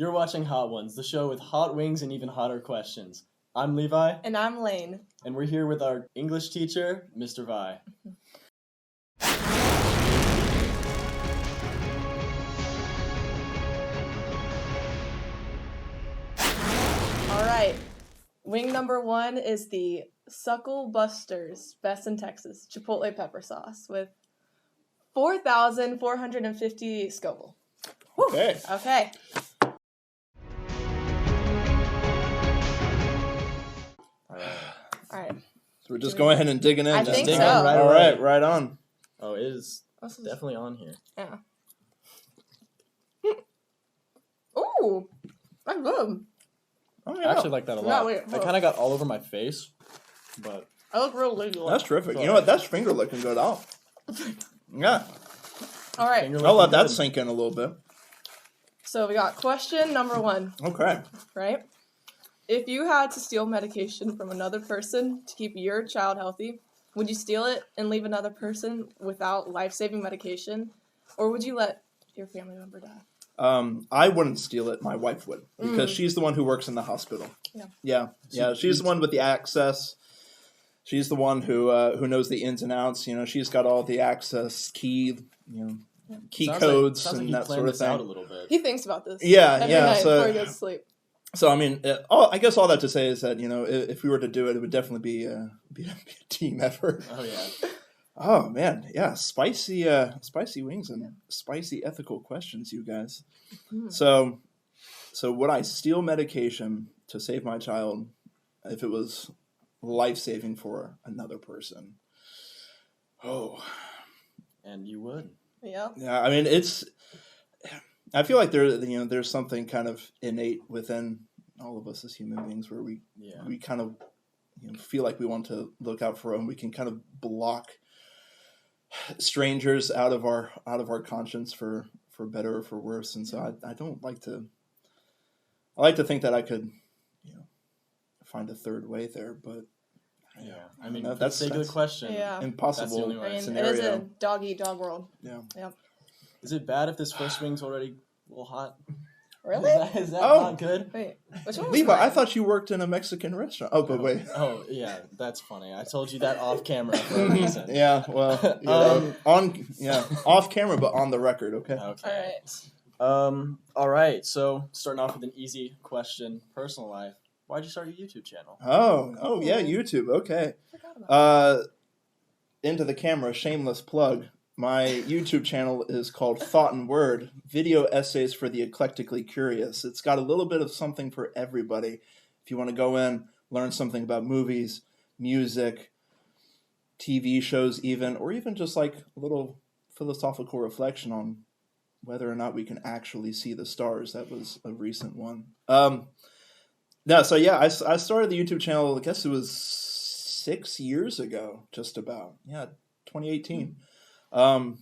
You're watching Hot Ones, the show with hot wings and even hotter questions. I'm Levi. And I'm Lane. And we're here with our English teacher, Mr. Vi. All right. Wing number 1 is the Suckle Busters, best in Texas, Chipotle pepper sauce with 4,450 Scoville. Okay. Okay. All right. So we're just going ahead and digging in. I just think digging so. in. Right All away. right on. Oh, it is definitely on here. Yeah. Ooh, that's good. Oh, I yeah. actually like that a No, lot. wait, I kind of got all over my face, but... I look real legal. That's terrific. You know what? That's finger looking good off. Yeah. All right. finger I'll let looking that good. sink in a little bit. So we got question number 1, Okay. right? If you had to steal medication from another person to keep your child healthy, would you steal it and leave another person without life-saving medication? Or would you let your family member die? I wouldn't steal it. My wife would, because she's the one who works in the hospital. Yeah. Yeah. She's the one with the access. She's the one who knows the ins and outs. You know, she's got all the access key, key codes sounds like and you that planned sort of this out a thing. little bit. He thinks about this. Yeah, every yeah, night so- before he goes to sleep. So I mean, I guess all that to say is that if we were to do it, it would definitely be a team effort. Oh, yeah. Oh man, yeah, spicy wings and spicy ethical questions, you guys. So would I steal medication to save my child if it was life-saving for another person? Oh, And you would. Yeah. yeah. I mean, I feel like there's something kind of innate within all of us as human beings where we kind of feel like we want to look out for them. We can kind of block strangers out of our conscience for better or for worse. And so I don't like to. I like to think that I could, find a third way there, but Yeah. I mean, that's a good question. Yeah. impossible That's the only way. I mean, scenario. it is a dog-eat-dog world. Yeah. Yep. Is it bad if this first wing's already a little hot? Really? Is that Oh. not good? Wait, which one was Levi, mine? I thought you worked in a Mexican restaurant. Oh, but wait. Oh, yeah, that's funny. I told you that off camera for a reason. Yeah, well, off camera, but on the record. Okay. Okay. All right. All right. So starting off with an easy question: personal life. Why'd you start your YouTube channel? Oh yeah, YouTube. Okay. Forgot about Into the camera, shameless plug. My YouTube channel is called Thought and Word, video essays for the eclectically curious. It's got a little bit of something for everybody. If you want to go in, learn something about movies, music, TV shows even, or even just like a little philosophical reflection on whether or not we can actually see the stars. That was a recent one. I started the YouTube channel, I guess it was 6 years ago, just about. Yeah, 2018. I'd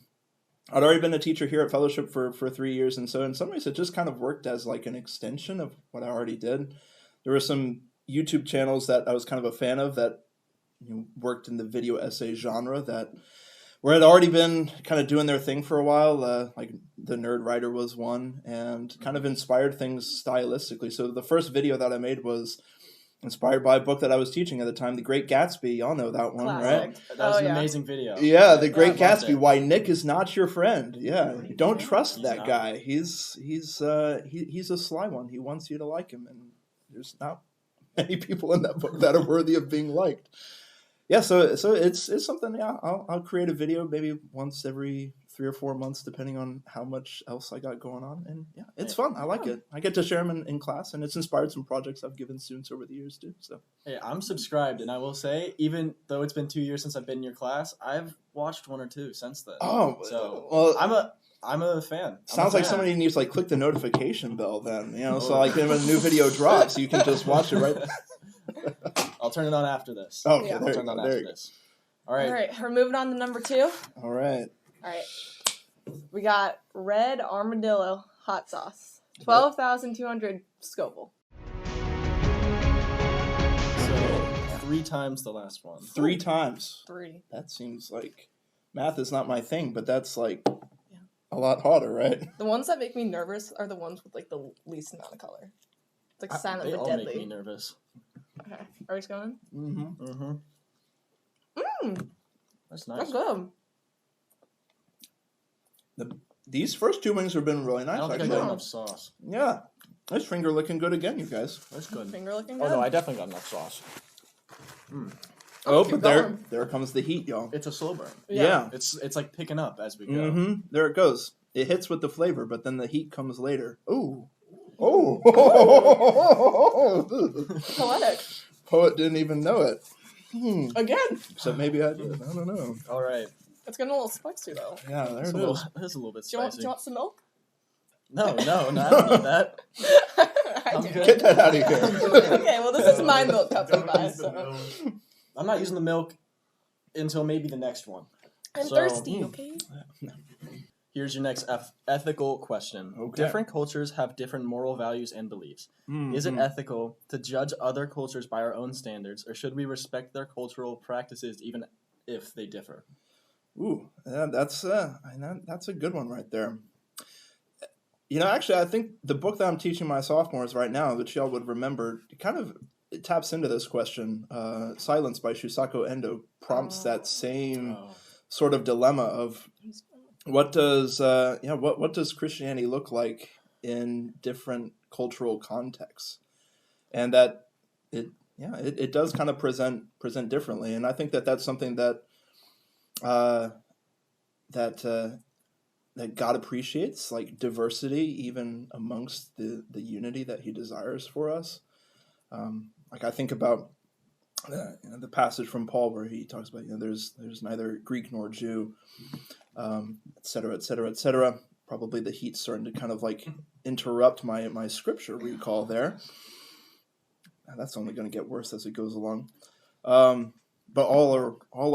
already been a teacher here at Fellowship for 3 years, and so in some ways it just kind of worked as like an extension of what I already did. There were some YouTube channels that I was kind of a fan of that worked in the video essay genre where I'd already been kind of doing their thing for a while, like The Nerd Writer was one, and kind of inspired things stylistically. So the first video that I made was inspired by a book that I was teaching at the time, The Great Gatsby. Y'all know that one, Classic. right? That was an yeah. amazing video. Yeah, The Great I loved Gatsby. it. Why Nick is not your friend. Yeah, don't trust He's that not. guy. He's a sly one. He wants you to like him, and there's not many people in that book that are worthy of being liked. Yeah, so it's something. Yeah, I'll create a video maybe once every 3 or 4 months, depending on how much else I got going on. And yeah, it's fun. I like it. I get to share them in class, and it's inspired some projects I've given students over the years too. So Hey, I'm subscribed, and I will say, even though it's been 2 years since I've been in your class, I've watched 1 or 2 since then. So well, I'm a fan. sounds like somebody needs to click the notification bell then, so like when a new video drops, you can just watch it right. I'll turn it on after this. Okay, Yeah. I'll there, turn it on there after you go. this. All right. All right, we're moving on to number 2. All right. All right. We got red armadillo hot sauce. 12,200 Scoville. So 3 times the last one. 3 times. 3. That seems like math is not my thing, but that's like a lot hotter, right? The ones that make me nervous are the ones with like the least amount of color. It's like silent They but all deadly. make me nervous. Okay, are we going? Mm-hmm. Mm-hmm. That's That's nice. good. These first 2 wings have been really nice. I don't think I actually. got enough sauce. Yeah. This finger looking good again, you guys. That's good. Finger looking Oh good. no, I definitely got enough sauce. Oh, keep but going. there comes the heat, y'all. It's a slow burn. Yeah. It's like picking up as we go. Mm-hmm. There it goes. It hits with the flavor, but then the heat comes later. Ooh. Oh. Poetic. Poet didn't even know it. Again. Except maybe I did. I don't know. All right. It's getting a little spicy though. Yeah, there It's it a little, is. it's a little bit Do you spicy. want some milk? No, I don't need that. I I'm do. good. Get that out of here. Okay, well this is my milk cup, Levi. So. I'm not using the milk until maybe the next one. I'm So, thirsty. Okay. Here's your next ethical question. Okay. Different cultures have different moral values and beliefs. Is it ethical to judge other cultures by our own standards, or should we respect their cultural practices even if they differ? Ooh, yeah, that's a good one right there. Actually, I think the book that I'm teaching my sophomores right now, which y'all would remember, it taps into this question. Silence by Shusaku Endo prompts that same sort of dilemma of what does what does Christianity look like in different cultural contexts, and that it does kind of present differently, and I think that that's something that that God appreciates, like diversity even amongst the unity that He desires for us. Like I think about the passage from Paul where he talks about there's neither Greek nor Jew, et cetera, et cetera, et cetera. Probably the heat's starting to kind of like interrupt my scripture recall there. And that's only going to get worse as it goes along. But all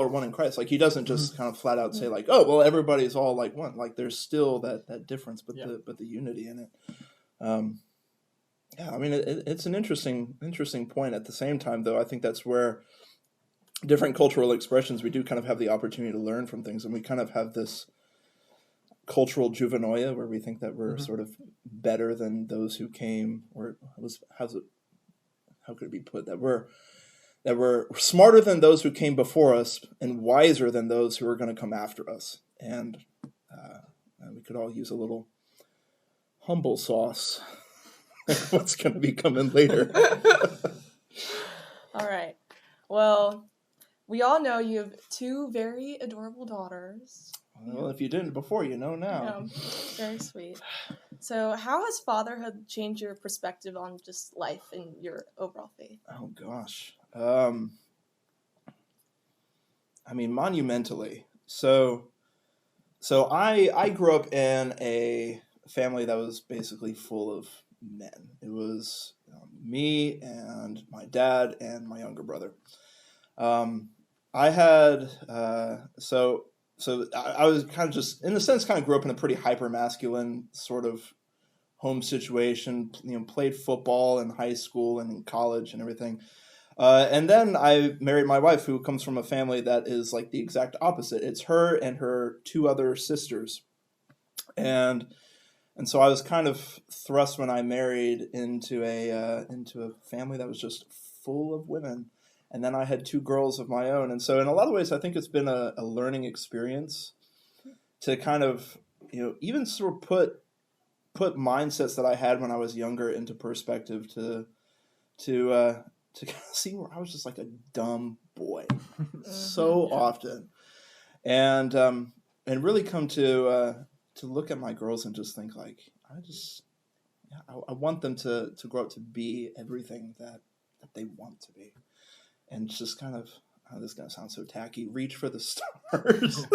are one in Christ. Like he doesn't just kind of flat out say like, oh well, everybody's all like one. Like there's still that difference, but the unity in it. I mean it's an interesting point. At the same time, though, I think that's where different cultural expressions we do kind of have the opportunity to learn from things, and we kind of have this cultural juvenoia where we think that we're sort of better than those who came, or how could it be put, that we're smarter than those who came before us and wiser than those who are going to come after us. And we could all use a little humble sauce. What's going to be coming later. All right. Well, we all know you have two very adorable daughters. Well, if you didn't before, you know now. Yeah, very sweet. So how has fatherhood changed your perspective on just life and your overall faith? Oh, gosh. I mean, monumentally. So I grew up in a family that was basically full of men. It was me and my dad and my younger brother. I had so I was kind of just, in a sense, kind of grew up in a pretty hyper masculine sort of home situation. Played football in high school and in college and everything. And then I married my wife, who comes from a family that is like the exact opposite. It's her and her two other sisters. And so I was kind of thrust when I married into a family that was just full of women. And then I had two girls of my own. And so in a lot of ways, I think it's been a learning experience to kind of, even sort of put mindsets that I had when I was younger into perspective to kind of see where I was just like a dumb boy so often. And really come to look at my girls and just think like, I want them to grow up to be everything that they want to be. And just kind of, this is going to sound so tacky, reach for the stars.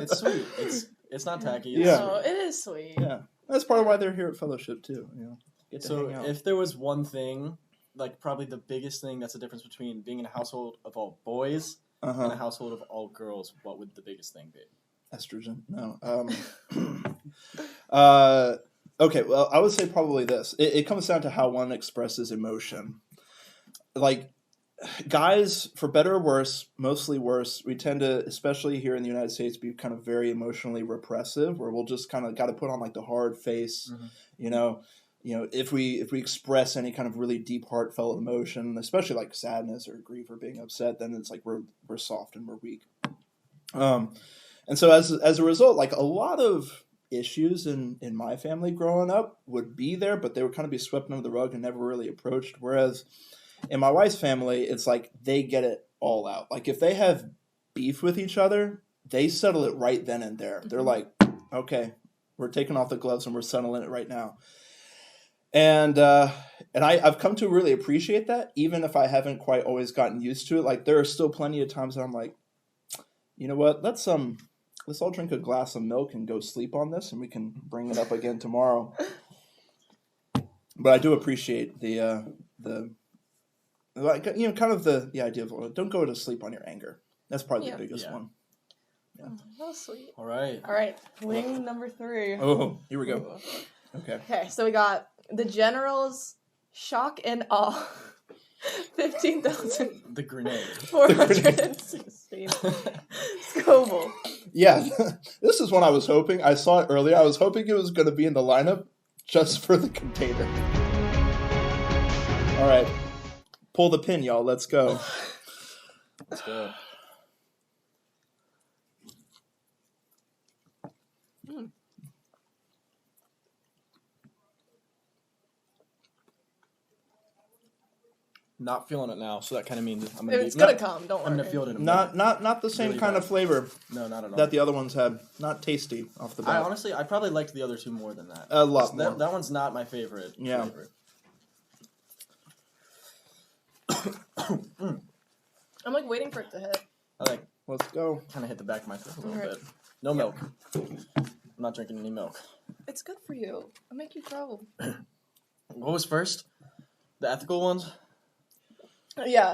It's sweet. It's not tacky. It's No, it is sweet. Yeah. That's part of why they're here at Fellowship too. Get to So hang out. if there was one thing, like probably the biggest thing that's the difference between being in a household of all boys and a household of all girls, what would the biggest thing be? Estrogen? No. Okay, well, I would say probably this. It comes down to how one expresses emotion. Like, guys, for better or worse, mostly worse, we tend to, especially here in the United States, be kind of very emotionally repressive, where we'll just kind of got to put on like the hard face, you know. If we express any kind of really deep, heartfelt emotion, especially like sadness or grief or being upset, then it's like we're soft and we're weak. And so as a result, like a lot of issues in my family growing up would be there, but they would kind of be swept under the rug and never really approached. Whereas in my wife's family, it's like they get it all out. Like if they have beef with each other, they settle it right then and there. They're like, okay, we're taking off the gloves and we're settling it right now. And I've come to really appreciate that, even if I haven't quite always gotten used to it. Like there are still plenty of times that I'm like, you know what, let's all drink a glass of milk and go sleep on this, and we can bring it up again tomorrow. But I do appreciate the like, kind of the idea of don't go to sleep on your anger. That's probably the biggest one. Yeah. Oh, that was sweet. All right. Wing number 3. Oh, here we go. Okay, so we got the General's shock and awe. 15,000. The grenade. 416. Scoville. Yeah, this is one I was hoping. I saw it earlier. I was hoping it was going to be in the lineup just for the container. All right. Pull the pin, y'all. Let's go. Let's go. Not feeling it now, so that kind of means I'm gonna. It's gonna come. Don't worry. I'm gonna feel it in a minute. Not the same Really kind bad. of flavor. No, not at all. That the other ones had. Not tasty off the bat. I probably liked the other two more than that. A lot more. That one's not my favorite. Yeah. I'm like waiting for it to hit. Let's go. Kind of hit the back of my throat a little bit. No milk. I'm not drinking any milk. It's good for you. It'll make you grow. What was first? The ethical ones? Yeah.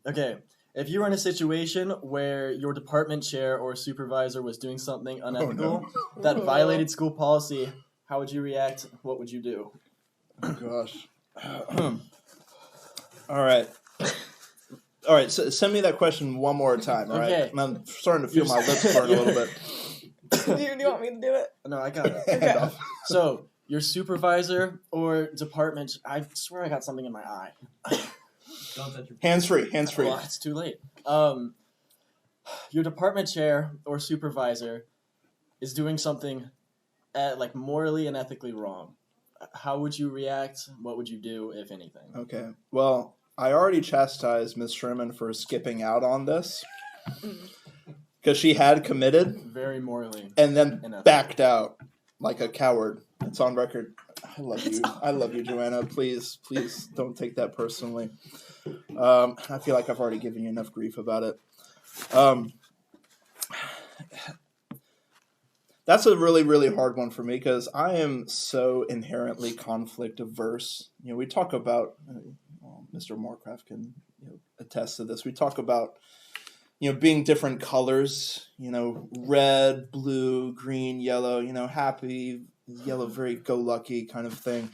Okay. If you were in a situation where your department chair or supervisor was doing something unethical that violated school policy, how would you react? What would you do? Oh, gosh. All right, so send me that question one more time, all right? Okay. And I'm starting to feel my lips burn a little bit. Do you want me to do it? No, I got it. Okay. So, your supervisor or department... I swear I got something in my eye. Hands free. Well, it's too late. Your department chair or supervisor is doing something morally and ethically wrong. How would you react? What would you do, if anything? Okay. Well, I already chastised Miss Sherman for skipping out on this because she had committed Very morally. and then Unethical. backed out like a coward. It's on record. I love you, Joanna. Please don't take that personally. I feel like I've already given you enough grief about it. That's a really, really hard one for me because I am so inherently conflict averse. We talk about, Mr. Morecraft can attest to this. We talk about, being different colors, red, blue, green, yellow, happy, yellow, very go-lucky kind of thing.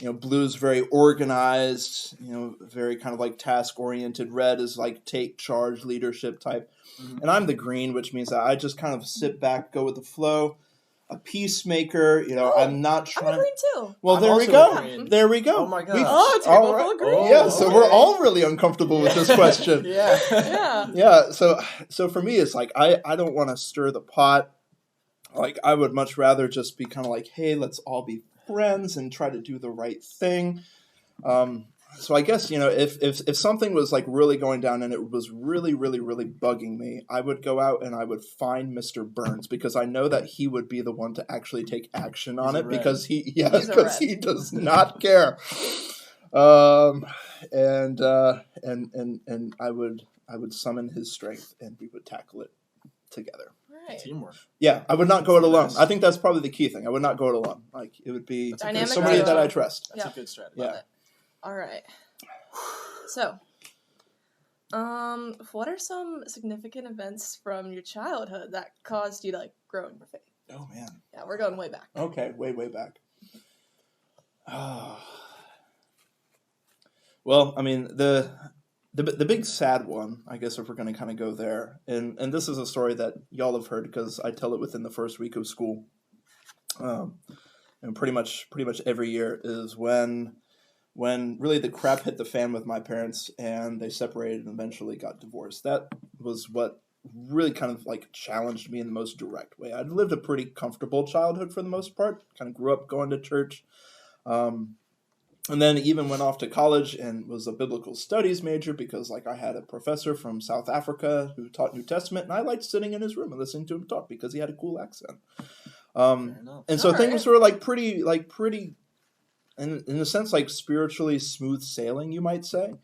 Blue's very organized, very kind of like task-oriented. Red is like take charge, leadership type. Mm-hmm. And I'm the green, which means that I just kind of sit back, go with the flow. A peacemaker, I'm not trying. I'm green too. Well, I'm there we also go. green. There we go. Oh my gosh. It's all full of green. Yeah, so we're all really uncomfortable with this question. Yeah. Yeah, so for me, it's like I don't want to stir the pot. Like I would much rather just be kind of like, hey, let's all be friends and try to do the right thing. So I guess if something was like really going down and it was really, really, really bugging me, I would go out and I would find Mr. Burns because I know that he would be the one to actually take action on it because he does not care. And I would summon his strength and we would tackle it together. Right. Teamwork. Yeah, I would not go it alone. I think that's probably the key thing. I would not go it alone. Like it would be somebody that I trust. That's a good strategy. Yeah. All right. So, what are some significant events from your childhood that caused you to grow in your faith? Oh man. Yeah, we're going way back. Okay, way back. Well, I mean, the big sad one, I guess, if we're going to kind of go there, and this is a story that y'all have heard because I tell it within the first week of school, and pretty much every year is when really the crap hit the fan with my parents and they separated and eventually got divorced. That was what really kind of like challenged me in the most direct way. I'd lived a pretty comfortable childhood for the most part, kind of grew up going to church. And then even went off to college and was a biblical studies major because like I had a professor from South Africa who taught New Testament, and I liked sitting in his room and listening to him talk because he had a cool accent. And so things were like pretty in a sense like spiritually smooth sailing, you might say.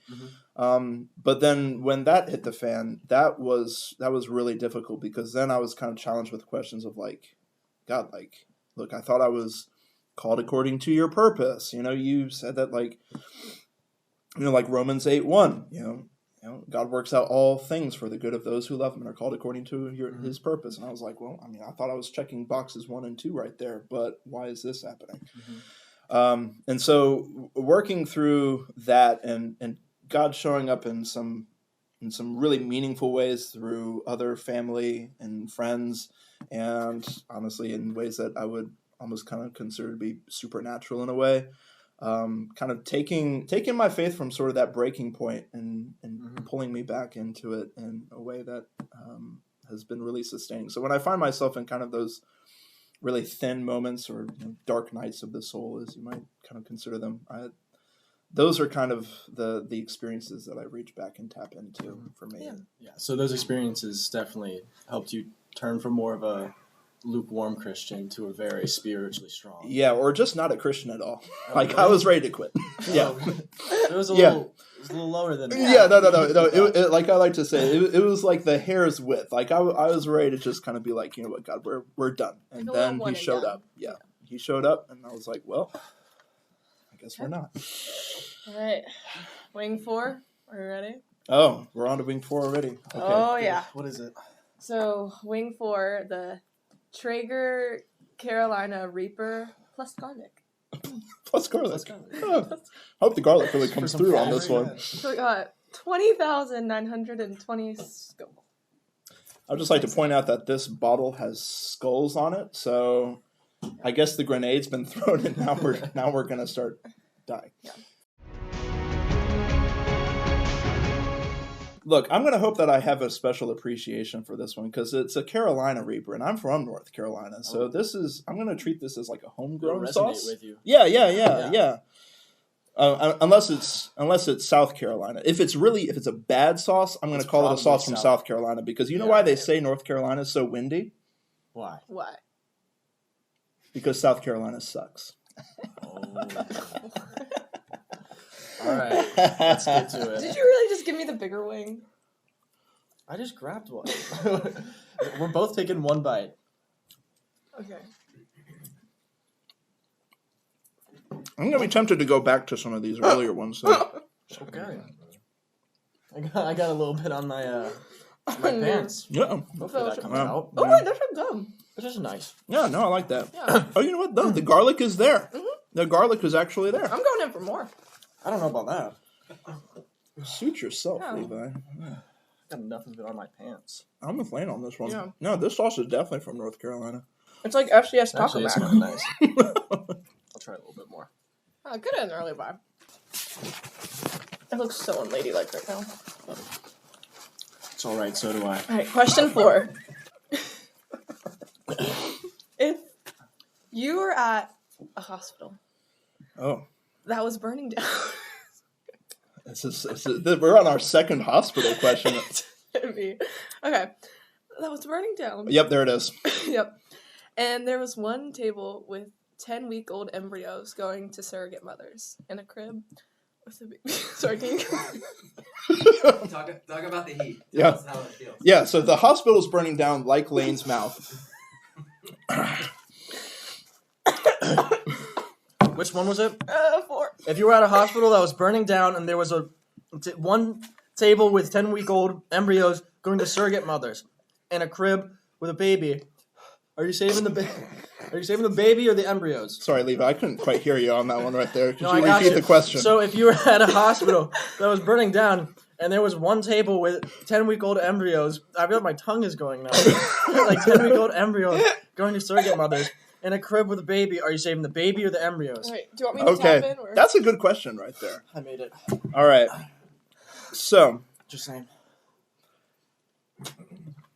But then when that hit the fan, that was really difficult because then I was kind of challenged with questions of like, God, like, look, I thought I was called according to your purpose. You said that like Romans 8:1, God works out all things for the good of those who love him and are called according to his purpose. And I was like, well, I mean, I thought I was checking boxes 1 and 2 right there, but why is this happening? And so working through that and God showing up in some really meaningful ways through other family and friends, and honestly in ways that I would almost kind of consider to be supernatural in a way, kind of taking my faith from sort of that breaking point and pulling me back into it in a way that has been really sustaining. So when I find myself in kind of those really thin moments or dark nights of the soul, as you might kind of consider them, those are kind of the experiences that I reach back and tap into for me. Yeah. So those experiences definitely helped you turn from more of a lukewarm Christian to a very spiritually strong. Yeah, or just not a Christian at all. Really? I was ready to quit. Yeah. It was a little lower than that. Yeah, no. It, like I like to say, it was like the hair's width. Like I was ready to just kind of be like, you know what, God, we're done. And like then he showed up. Yeah, he showed up, and I was like, well, I guess we're not. All right, wing 4. Are you ready? Oh, we're on to wing 4 already. Okay. Oh yeah. What is it? So wing 4, the Traeger Carolina Reaper plus garlic. Plus garlic. Oh, I hope the garlic really comes through on this one. So we got 20,920 Scoville. I'd just like to point out that this bottle has skulls on it, so I guess the grenade's been thrown, and now we're gonna start dying. Yeah. Look, I'm going to hope that I have a special appreciation for this one because it's a Carolina Reaper, and I'm from North Carolina, so I'm going to treat this as like a homegrown sauce. With you. Yeah. Unless it's South Carolina. If it's a bad sauce, I'm going to call it a sauce from South Carolina because you know why they say North Carolina is so windy? Why? Because South Carolina sucks. Oh. All right, let's get to it. Did you really just give me the bigger wing? I just grabbed one. We're both taking one bite. Okay. I'm going to be tempted to go back to some of these earlier ones. So. Okay. I got a little bit on my pants. Yeah. Hopefully that comes out. Oh wait, there's some gum. This is nice. Yeah, no, I like that. Yeah. Oh, you know what? No, the garlic is there. Mm-hmm. The garlic is actually there. I'm going in for more. I don't know about that. Suit yourself, Yeah. Levi. I got nothing but on my pants. I'm with Lane on this one. Yeah. No, this sauce is definitely from North Carolina. It's like FCS Taco Actually, it's Mac. kind of nice. I'll try a little bit more. Oh, good an early vibe. It looks so unladylike right now. It's all right. So do I. All right, question 4. If you were at a hospital that was burning down. We're on our second hospital question. Okay. That was burning down. Yep, there it is. Yep. And there was one table with 10-week-old embryos going to surrogate mothers in a crib with a baby. Sorry, can you Talk about the heat. Yeah. Tell us how it feels. Yeah, so the hospital's burning down like Lane's mouth. Which one was it? 4. If you were at a hospital that was burning down and there was one table with 10-week-old embryos going to surrogate mothers in a crib with a baby, Are you saving the Are you saving the baby or the embryos? Sorry, Levi, I couldn't quite hear you on that one right there. Could No, you I got repeat you. the question? So if you were at a hospital that was burning down and there was one table with 10-week-old embryos, I feel like my tongue is going now. Like 10-week-old embryos going to surrogate mothers in a crib with a baby. Are you saving the baby or the embryos? Wait, do you want me to tap in? Or? That's a good question right there. I made it. All right. So, Just saying.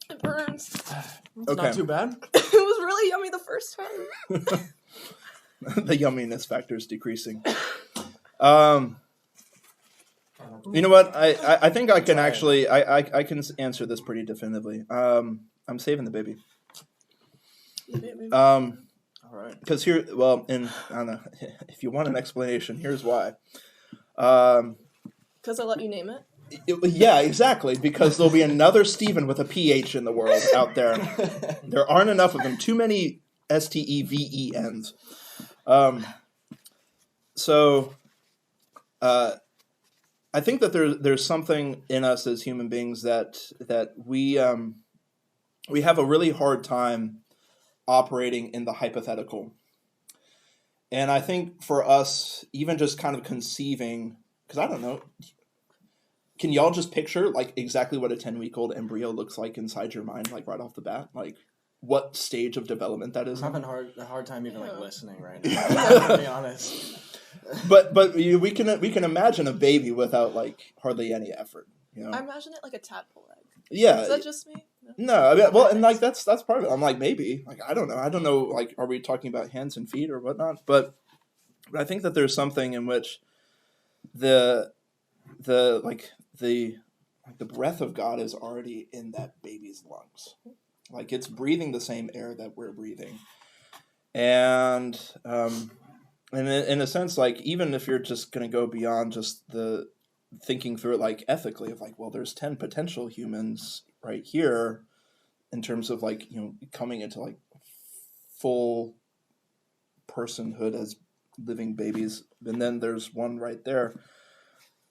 It burns. It's Okay. not too bad. It was really yummy the first time. the yumminess factor is decreasing. You know what? I think I can actually I can answer this pretty definitively. I'm saving the baby. All right. Because here, well, I don't know if you want an explanation. Here's why. Because I let you name it. Yeah, exactly. Because there'll be another Steven with a PH in the world out there. There aren't enough of them. Too many STEVENs. So, I think that there's something in us as human beings that we have a really hard time operating in the hypothetical. And I think for us, even just kind of conceiving, because I don't know, can y'all just picture like exactly what a 10-week-old embryo looks like inside your mind, like right off the bat? Like what stage of development that is? I'm having a hard time even like listening right now. To be honest. But we can imagine a baby without like hardly any effort. You know? I imagine it like a tadpole egg. Yeah. Is that just me? No, I mean, well, and like that's part of it. I'm like maybe, like I don't know. Like, are we talking about hands and feet or whatnot? But I think that there's something in which the breath of God is already in that baby's lungs. Like it's breathing the same air that we're breathing, and in a sense, like even if you're just gonna go beyond just the thinking through it like ethically of like, well, there's 10 potential humans right here in terms of like, you know, coming into like full personhood as living babies, and then there's one right there.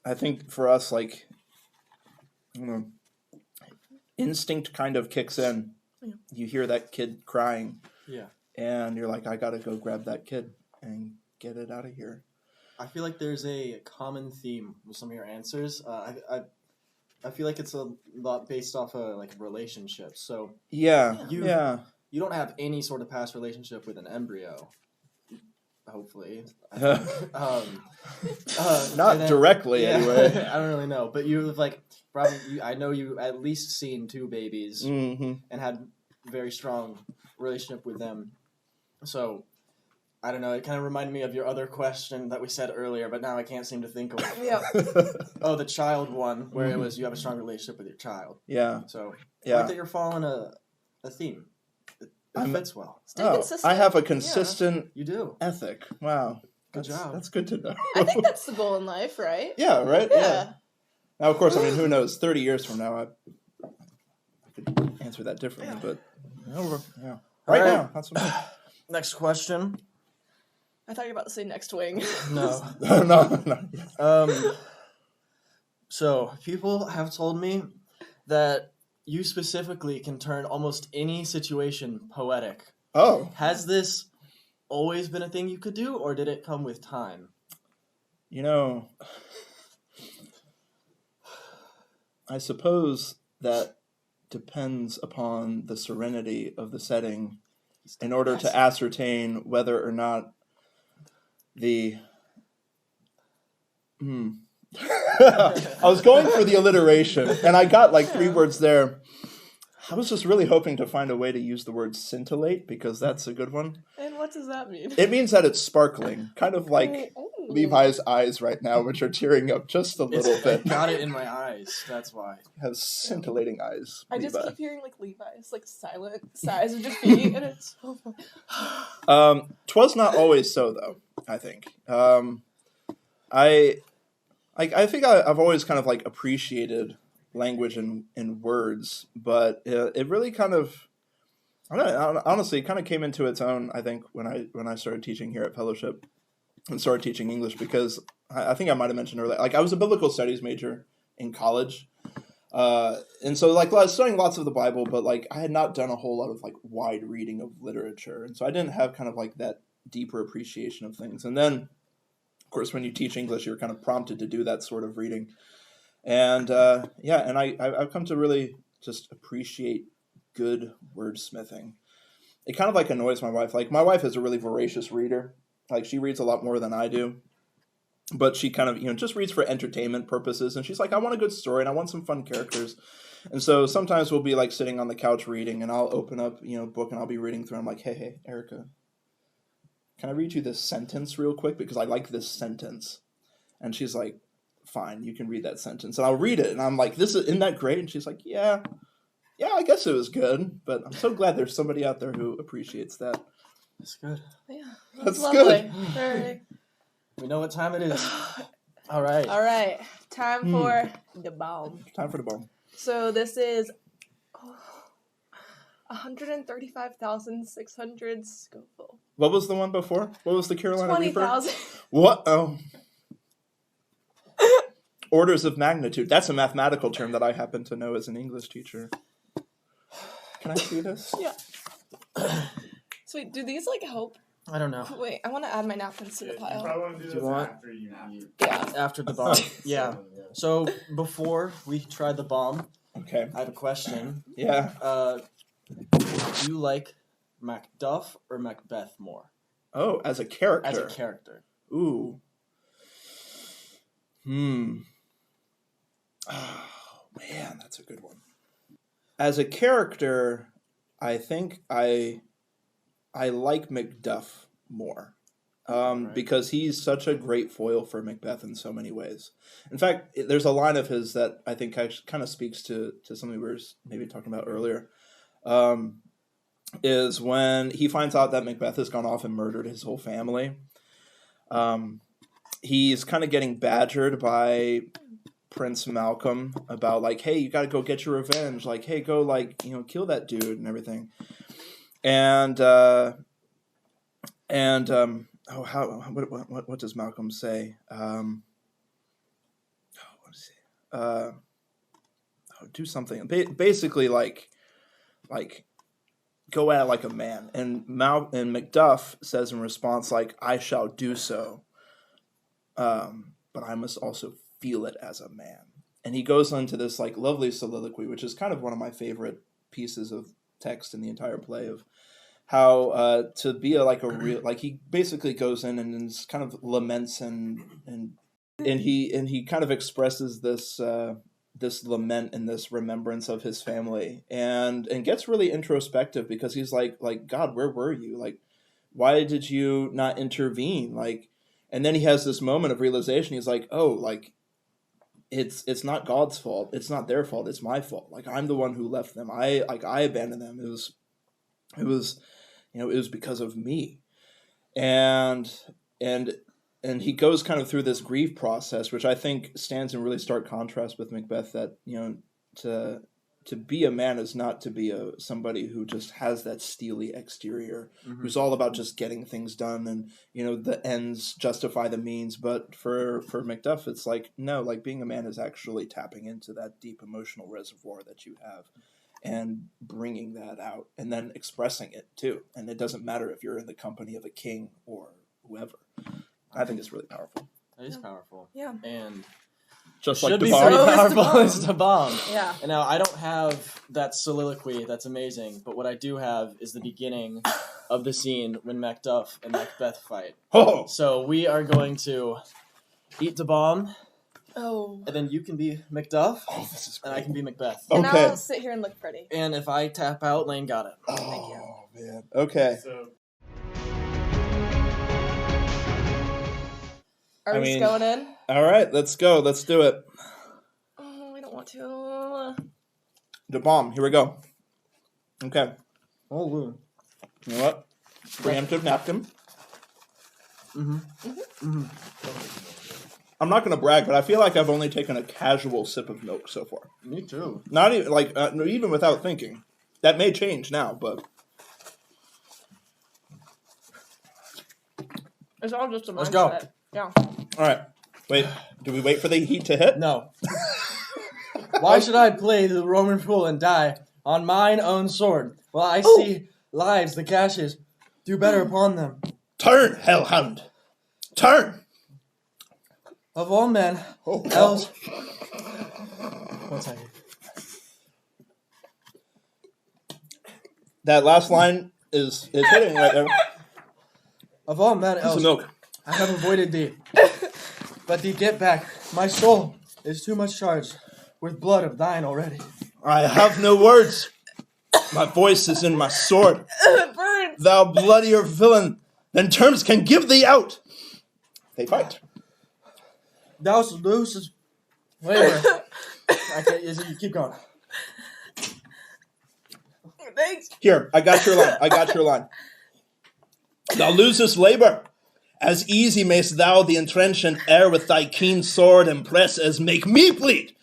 I think for us, like, you know, instinct kind of kicks in. Yeah. You hear that kid crying, Yeah. and you're like, I gotta go grab that kid and get it out of here. I feel like there's a common theme with some of your answers. I feel like it's a lot based off of like relationships. So Yeah, You- yeah. you don't have any sort of past relationship with an embryo. Hopefully. Not and then- directly, yeah, anyway. I don't really know, but you've like probably I know you at least seen 2 babies Mm-hmm. and had very strong relationship with them. So I don't know. It kind of reminded me of your other question that we said earlier, but now I can't seem to think of it. Yeah. Oh, the child one, where it was you have a strong relationship with your child. Yeah, So I yeah. like that you're following a theme. It fits well. Stay Oh, consistent. I have a consistent You do. ethic. Wow. Good job. That's good to know. I think that's the goal in life, right? Yeah, right? Yeah. Now, of course, I mean, who knows? 30 years from now, I could answer that differently, but yeah. Right All right. now, that's what Next question. I thought you were about to say next wing. No. no. So people have told me that you specifically can turn almost any situation poetic. Oh, Has this always been a thing you could do, or did it come with time? you know, I suppose that depends upon the serenity of the setting in order to ascertain whether or not the... I was going for the alliteration, and I got like 3 words there. I was just really hoping to find a way to use the word scintillate, because that's a good one. And what does that mean? It means that it's sparkling, kind of like Oh. Levi's eyes right now, which are tearing up just a little I bit. got it in my eyes. That's why. Has scintillating eyes. I just Levi. keep hearing like Levi's like silent sighs of defeat, and it's so funny. 'Twas not always so, though, I think. I think I've always kind of like appreciated language and words, but it really kind of, I don't know, honestly, it kind of came into its own, I think, when I started teaching here at Fellowship and started teaching English, because I think I might have mentioned earlier, like I was a biblical studies major in college, And so like I was studying lots of the Bible, but like I had not done a whole lot of like wide reading of literature, and so I didn't have kind of like that deeper appreciation of things. And then, of course, when you teach English, you're kind of prompted to do that sort of reading. And and I've come to really just appreciate good wordsmithing. It kind of like annoys my wife. Like my wife is a really voracious reader. Like she reads a lot more than I do. But she kind of, just reads for entertainment purposes. And she's like, I want a good story and I want some fun characters. And so sometimes we'll be like sitting on the couch reading and I'll open up, a book and I'll be reading through. I'm like, hey, Erica, can I read you this sentence real quick? Because I like this sentence. And she's like, fine, you can read that sentence. And I'll read it. And I'm like, isn't that great? And she's like, yeah, I guess it was good. But I'm so glad there's somebody out there who appreciates that. That's good. Yeah, That's lovely. good. Very. We know what time it is. All right. All right. Time for the bomb. Time for the bomb. So this is 135,600 Scoville. What was the one before? What was the Carolina Reaper? 20,000. What? Oh. Orders of magnitude. That's a mathematical term that I happen to know as an English teacher. Can I see this? Yeah. So wait, do these help? I don't know. Wait, I want to add my napkins to the You pile. probably want to do Do you this want- after you eat. Yeah. After the bomb. Yeah. So before we try the bomb, Okay. I have a question. Yeah. Do you like Macduff or Macbeth more Oh, as a character. as a character? Ooh. Oh, man, that's a good one. As a character, I think I like Macduff more. Right. Because he's such a great foil for Macbeth in so many ways. In fact, there's a line of his that I think kind of speaks to something we were maybe talking about earlier. Is when he finds out that Macbeth has gone off and murdered his whole family. He's kind of getting badgered by Prince Malcolm about like, hey, you got to go get your revenge. Like, hey, go kill that dude and everything. What does Malcolm say? Do something. Basically, like go at it like a man. And Macduff says in response, like, I shall do so, but I must also feel it as a man. And he goes into this like lovely soliloquy, which is kind of one of my favorite pieces of text in the entire play of how to be he basically goes in and kind of laments and he kind of expresses this this lament and this remembrance of his family and gets really introspective because he's like God, where were you? Like, why did you not intervene? Like, and then he has this moment of realization. He's like, oh, like it's not God's fault. It's not their fault. It's my fault. Like, I'm the one who left them. I abandoned them. It was because of me. And he goes kind of through this grief process, which I think stands in really stark contrast with Macbeth, that, to be a man is not to be somebody who just has that steely exterior, who's all about just getting things done and, the ends justify the means. But for Macduff, it's like, no, like being a man is actually tapping into that deep emotional reservoir that you have and bringing that out and then expressing it too. And it doesn't matter if you're in the company of a king or whoever. I think it's really powerful. It is powerful. Yeah. And Just should like be the very bomb. powerful as the bomb. Yeah. And now I don't have that soliloquy that's amazing, but what I do have is the beginning of the scene when Macduff and Macbeth fight. Oh, So we are going to eat the bomb, Oh. and then you can be Macduff, this is and I can be Macbeth. Oh. And Okay. I'll sit here and look pretty. And if I tap out, Lane got it. Thank you. Oh, man. Okay. So Are I we mean- just going in? All right, let's go. Let's do it. Oh, I don't want to. The bomb. Here we go. Okay. Oh, woo. You know what? Preemptive napkin. I'm not going to brag, but I feel like I've only taken a casual sip of milk so far. Me too. Not even even without thinking. That may change now, but It's all just a mindset. Let's go. Yeah. all right. Wait, do we wait for the heat to hit? No. Why should I play the Roman fool and die on mine own sword, while I see lives, the gashes, do better upon them? Turn, hellhound! Turn! Of all men, else... One second. That last line is hitting right there. Of all men Piece else, of milk. I have avoided thee. But thee get back. My soul is too much charged with blood of thine already. I have no words. My voice is in my sword. It burns. Thou bloodier villain than terms can give thee out. They fight. Thou loses. Wait a minute. I can't. You keep going. Thanks. Here, I got your line. Thou losest labor. As easy mayst thou the entrenchant air with thy keen sword impress as make me bleed.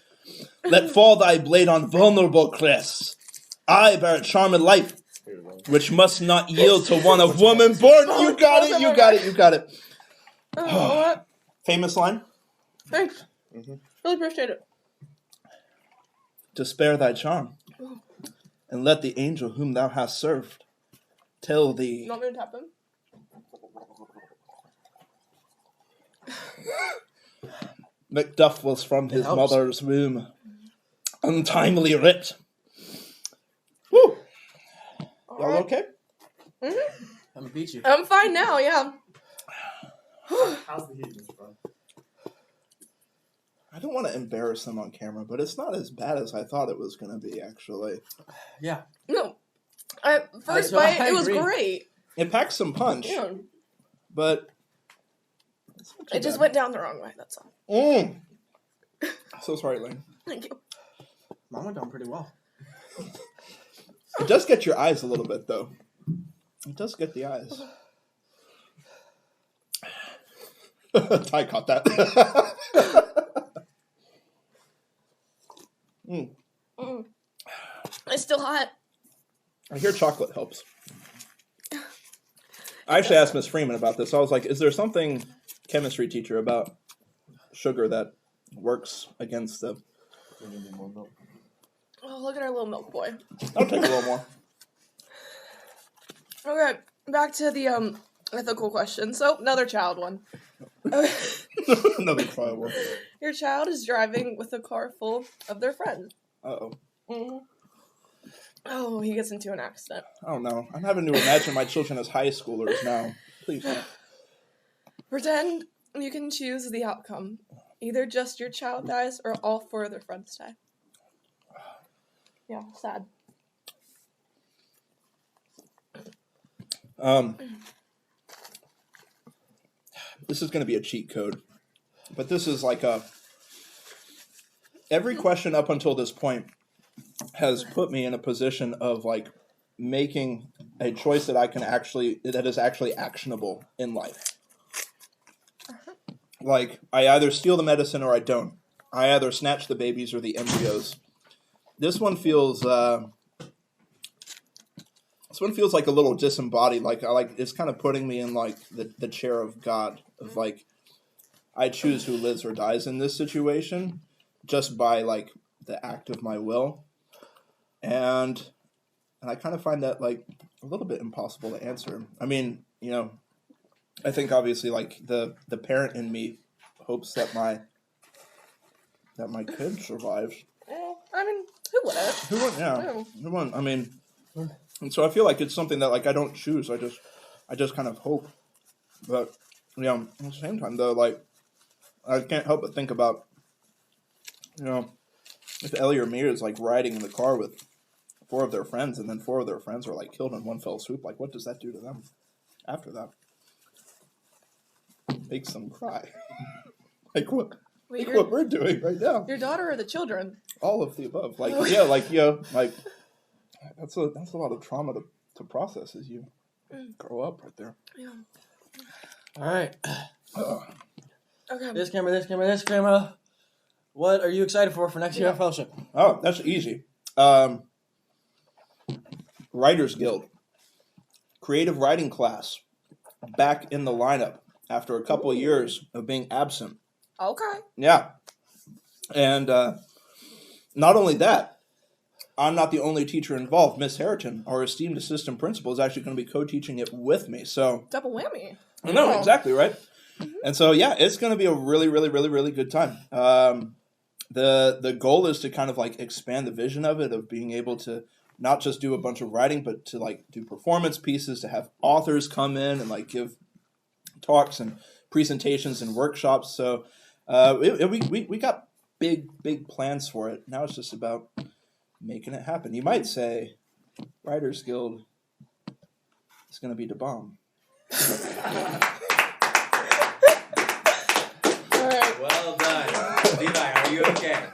Let fall thy blade on vulnerable crests. I bear a charmed life, which must not yield to one of woman born. You got it. What? Famous line. Thanks. Really appreciate it. To spare thy charm, and let the angel whom thou hast served tell thee. You want me to tap him? Macduff was from his mother's womb, untimely ripped. Woo! Y'all okay? Mm-hmm. I'm gonna beat you. I'm fine now, yeah. How's the heat, Mr. Brown? I don't want to embarrass them on camera, but it's not as bad as I thought it was going to be, actually. Yeah. No. First I bite, it was agree. great. It packs some punch, Yeah. but... it's not too It just bad. went down the wrong way, that's all. So sorry, Lane. Thank you. Mine went down pretty well. It does get your eyes a little bit, though. It does get the eyes. Ty caught that. It's still hot. I hear chocolate helps. I actually asked Miss Freeman about this. I was like, is there something, chemistry teacher, about sugar that works against the... Oh, look at our little milk boy. I'll take a little more. Okay, back to the ethical question. So, another child one. Another trial one. Your child is driving with a car full of their friends. Uh-oh. Mm-hmm. Oh, he gets into an accident. Oh, no. I'm having to imagine my children as high schoolers now. Please don't. Pretend you can choose the outcome. Either just your child dies or all four of their friends die. Yeah, sad. This is going to be a cheat code. But this is like a... Every question up until this point has put me in a position of like making a choice that is actually actionable in life. Like, I either steal the medicine or I don't. I either snatch the babies or the embryos. This one feels like a little disembodied. Like it's kind of putting me in like the chair of God, of like, I choose who lives or dies in this situation just by like the act of my will. And I kind of find that like a little bit impossible to answer. I mean, you know, I think obviously like the parent in me hopes that my kid survives. Well, I mean, who wouldn't? Who wouldn't? Yeah, who wouldn't? I mean, and so I feel like it's something that like I don't choose. I just kind of hope. But you know, at the same time though, like I can't help but think about, you know, if Ellie or Mir is like riding in the car with four of their friends, and then four of their friends are like killed in one fell swoop. Like, what does that do to them after that? Makes them cry. Like what? Wait, Like what we're doing right now. Your daughter or the children? All of the above. Like yeah, like you know, like that's a lot of trauma to process as you grow up right there. Yeah. All right. Okay. This camera. What are you excited for next year at Fellowship? Oh, that's easy. Writers Guild. Creative writing class. Back in the lineup after a couple of years of being absent. Okay. Yeah. And not only that, I'm not the only teacher involved. Miss Harriton, our esteemed assistant principal, is actually going to be co-teaching it with me. So Double whammy. I know, Wow. exactly, right? And so, yeah, it's going to be a really, really, really, really good time. The goal is to kind of like expand the vision of it, of being able to not just do a bunch of writing, but to like do performance pieces, to have authors come in and like give talks and presentations and workshops. So we got big plans for it. Now it's just about making it happen. You might say, Writers Guild is going to be the bomb. All right. Well done. Levi, are you okay?